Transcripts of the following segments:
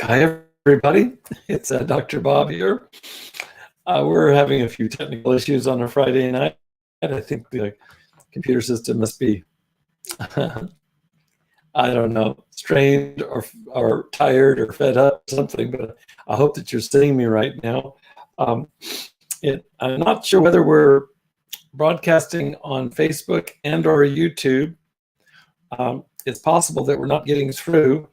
Hi, everybody. It's Dr. Bob here. We're having a few technical issues on a Friday night. I think the computer system must be, I don't know, strained or tired or fed up or something, but I hope that you're seeing me right now. I'm not sure whether we're broadcasting on Facebook and or YouTube. It's possible that we're not getting through.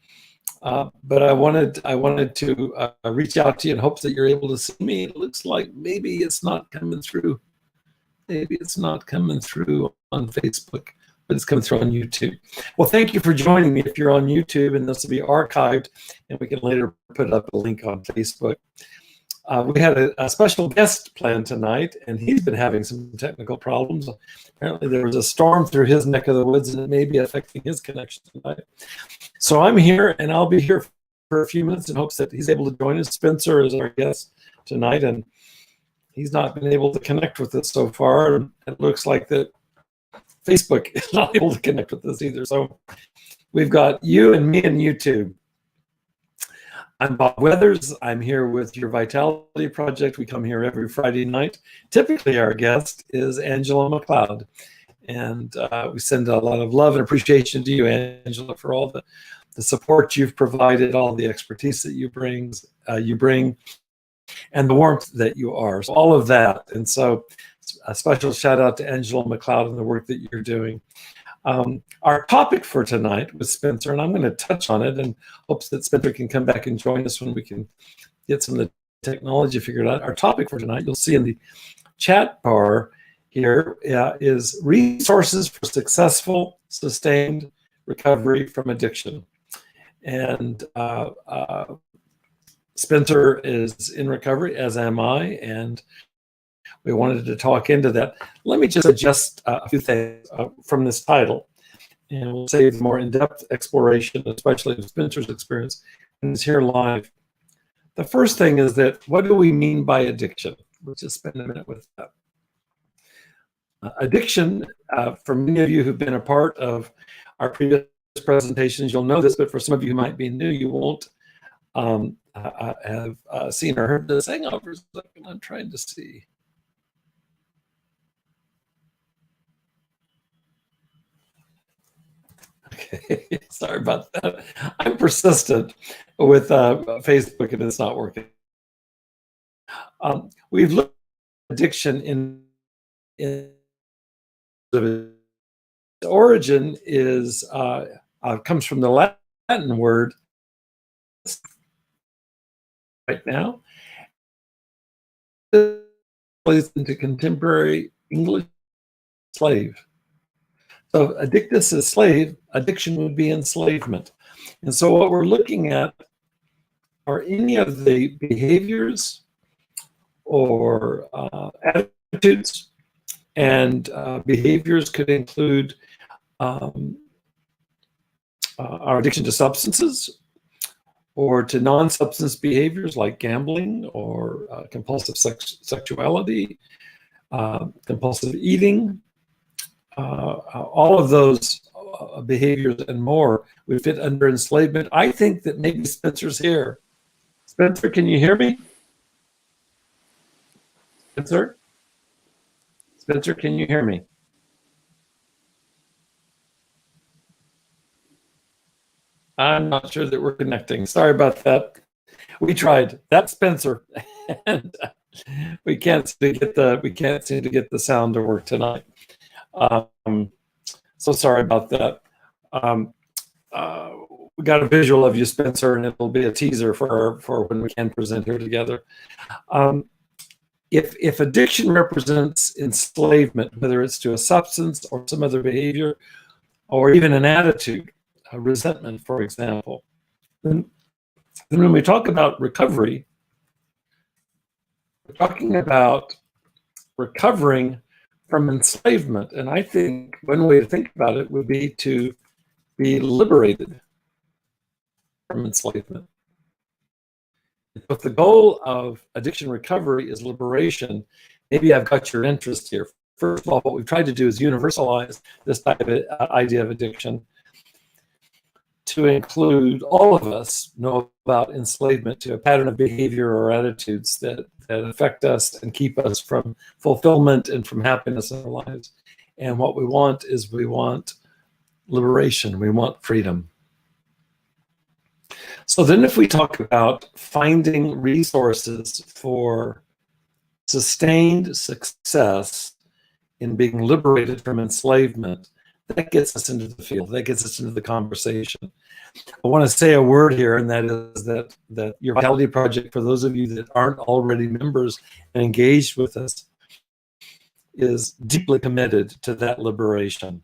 But I wanted to reach out to you in hopes that you're able to see me. It looks like maybe it's not coming through. Maybe it's not coming through on Facebook, but it's coming through on YouTube. Well, thank you for joining me. If you're on YouTube, and this will be archived, and we can later put up a link on Facebook. We had a special guest planned tonight, and he's been having some technical problems. Apparently there was a storm through his neck of the woods, and it may be affecting his connection tonight. So I'm here, and I'll be here for a few minutes in hopes that he's able to join us. Spencer is our guest tonight, and he's not been able to connect with us so far. It looks like that Facebook is not able to connect with us either. So we've got you and me and YouTube. I'm Bob Weathers. I'm here with Your Vitality Project. We come here every Friday night. Typically, our guest is Angela McLeod. And we send a lot of love and appreciation to you, Angela, for all the support you've provided, all the expertise that you bring, and the warmth that you are. So all of that. And so a special shout out to Angela McLeod and the work that you're doing. Our topic for tonight was Spencer, and I'm going to touch on it in hopes that Spencer can come back and join us when we can get some of the technology figured out. Our topic for tonight, you'll see in the chat bar here, is resources for successful, sustained recovery from addiction. And Spencer is in recovery, as am I, and we wanted to talk into that. Let me just adjust a few things from this title, and we'll save more in-depth exploration, especially of Spencer's experience, and is here live. The first thing is that, what do we mean by addiction? Let's just spend a minute with that. Addiction, for many of you who've been a part of our previous presentations, you'll know this, but for some of you who might be new, you won't have seen or heard this. Hang on for a second, I'm trying to see. Okay, sorry about that. I'm persistent with Facebook, and it's not working. We've looked at addiction in the origin is comes from the Latin word right now. Into contemporary English, slave. So addictus is slave, addiction would be enslavement. And so what we're looking at are any of the behaviors or attitudes, and behaviors could include our addiction to substances or to non-substance behaviors like gambling or compulsive sexuality, compulsive eating. All of those behaviors and more would fit under enslavement. I think that maybe Spencer's here. Spencer, can you hear me? Spencer? Spencer, can you hear me? I'm not sure that we're connecting. Sorry about that. We tried. That's Spencer, and we can't seem to get the sound to work tonight. So sorry about that. We got a visual of you, Spencer, and it'll be a teaser for when we can present here together. If addiction represents enslavement, whether it's to a substance or some other behavior, or even an attitude, a resentment, for example, then when we talk about recovery, we're talking about recovering from enslavement. And I think one way to think about it would be to be liberated from enslavement. If the goal of addiction recovery is liberation, maybe I've got your interest here. First of all, what we've tried to do is universalize this type of idea of addiction. to include all of us know about enslavement to a pattern of behavior or attitudes that affect us and keep us from fulfillment and from happiness in our lives. And what we want is we want liberation, we want freedom. So then if we talk about finding resources for sustained success in being liberated from enslavement, that gets us into the field, that gets us into the conversation. I want to say a word here, and that is that your Vitality Project, for those of you that aren't already members and engaged with us, is deeply committed to that liberation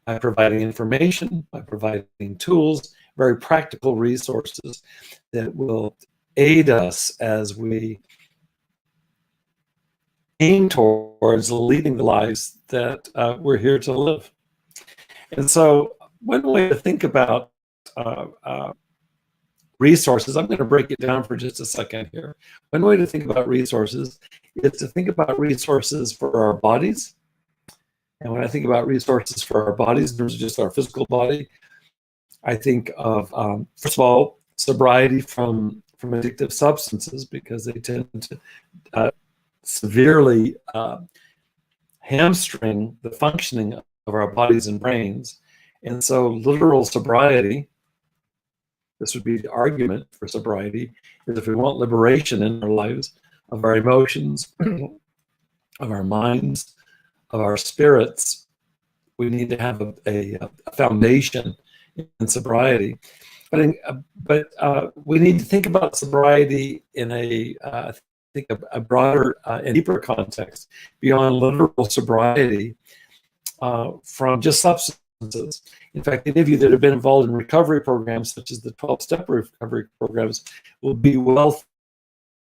by providing information, by providing tools, very practical resources that will aid us as we aim towards leading the lives that we're here to live. And so one way to think about resources, I'm going to break it down for just a second here. One way to think about resources is to think about resources for our bodies. And when I think about resources for our bodies, in terms of just our physical body, I think of, first of all, sobriety from addictive substances, because they tend to severely hamstring the functioning of our bodies and brains. And so literal sobriety, this would be the argument for sobriety, is if we want liberation in our lives, of our emotions, of our minds, of our spirits, we need to have a foundation in sobriety. But we need to think about sobriety in I think a broader and deeper context beyond literal sobriety from just substances. In fact, any of you that have been involved in recovery programs, such as the 12-step recovery programs, will be well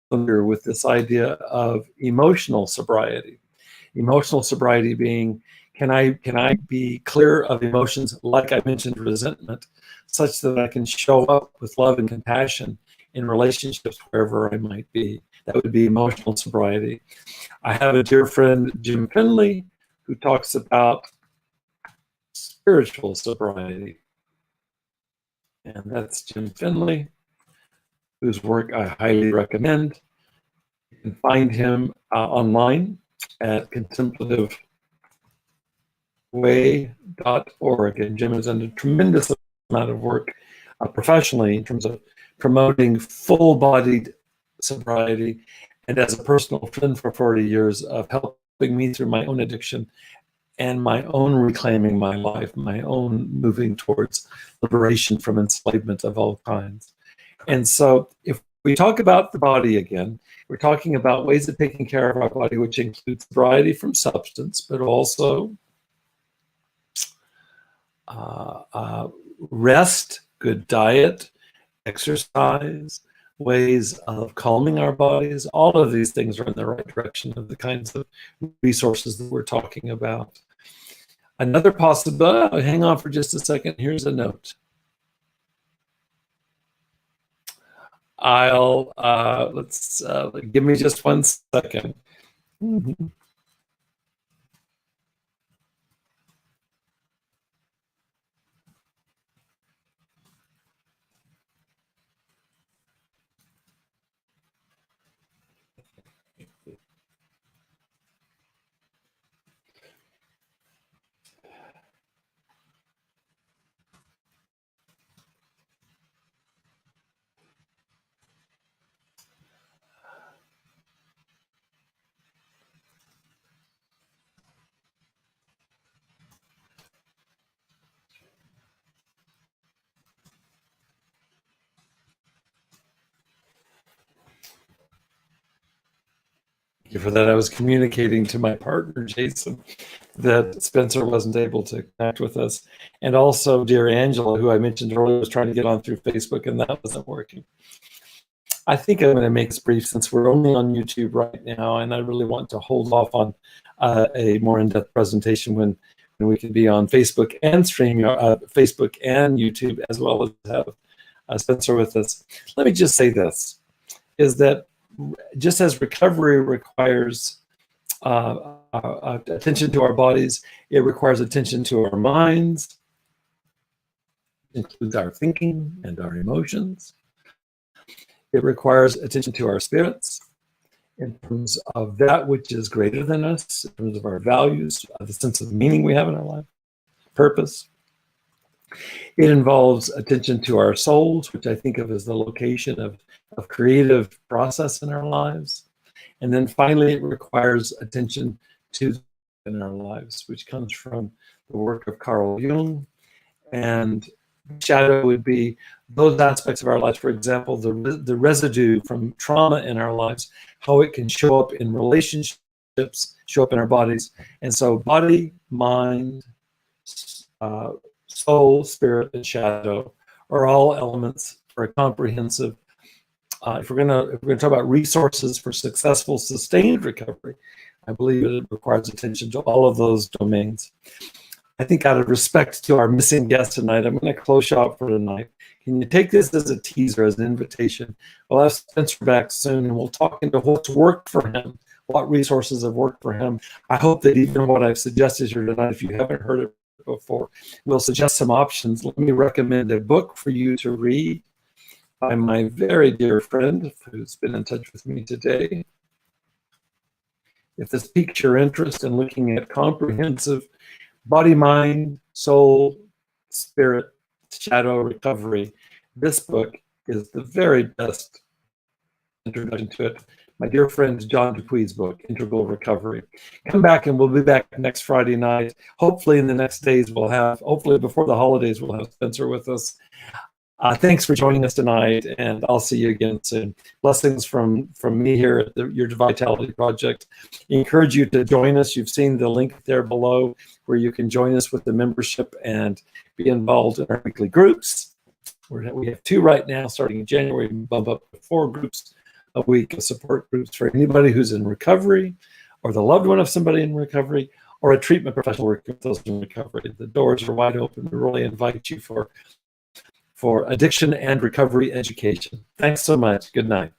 familiar with this idea of emotional sobriety. Emotional sobriety being, can I be clear of emotions, like I mentioned, resentment, such that I can show up with love and compassion in relationships wherever I might be. That would be emotional sobriety. I have a dear friend, Jim Finley, who talks about spiritual sobriety. And that's Jim Finley, whose work I highly recommend. You can find him online at 𝗤𝗏𝗡𝗏way.org. And Jim has done a tremendous amount of work professionally in terms of promoting full-bodied sobriety, and as a personal friend for 40 years of helping me through my own addiction and my own reclaiming my life, my own moving towards liberation from enslavement of all kinds. And so if we talk about the body again, we're talking about ways of taking care of our body, which includes sobriety from substance, but also rest, good diet, exercise, ways of calming our bodies. All of these things are in the right direction of the kinds of resources that we're talking about. Another possibility, hang on for just a second, here's a note. Let's give me just 1 second. Thank you for that. I was communicating to my partner, Jason, that Spencer wasn't able to connect with us. And also dear Angela, who I mentioned earlier, was trying to get on through Facebook, and that wasn't working. I think I'm going to make this brief since we're only on YouTube right now, and I really want to hold off on a more in-depth presentation when we can be on Facebook and Facebook and YouTube, as well as have Spencer with us. Let me just say this, is that just as recovery requires attention to our bodies, it requires attention to our minds, includes our thinking and our emotions. It requires attention to our spirits in terms of that which is greater than us, in terms of our values, the sense of meaning we have in our life, purpose. It involves attention to our souls, which I think of as the location of creative process in our lives. And then finally, it requires attention to in our lives, which comes from the work of Carl Jung. And shadow would be those aspects of our lives, for example, the residue from trauma in our lives, how it can show up in relationships, show up in our bodies. And so body, mind, soul, spirit, and shadow are all elements for a comprehensive, if we're gonna talk about resources for successful, sustained recovery, I believe it requires attention to all of those domains. I think out of respect to our missing guest tonight, I'm going to close shop for tonight. Can you take this as a teaser, as an invitation? We'll have Spencer back soon, and we'll talk into what's worked for him, what resources have worked for him. I hope that even what I've suggested here tonight, if you haven't heard it before, we'll suggest some options. Let me recommend a book for you to read by my very dear friend who's been in touch with me today. If this piques your interest in looking at comprehensive body, mind, soul, spirit, shadow recovery, this book is the very best introduction to it. My dear friend John Dupuis's book, Integral Recovery. Come back, and we'll be back next Friday night. Hopefully in the next days we'll have, hopefully before the holidays, we'll have Spencer with us. Thanks for joining us tonight, and I'll see you again soon. Blessings from me here at your Vitality Project. I encourage you to join us. You've seen the link there below where you can join us with the membership and be involved in our weekly groups. We have 2 right now, starting in January, and bump up to 4 groups a week of support groups for anybody who's in recovery, or the loved one of somebody in recovery, or a treatment professional working with those in recovery. The doors are wide open. We really invite you for addiction and recovery education. Thanks so much. Good night.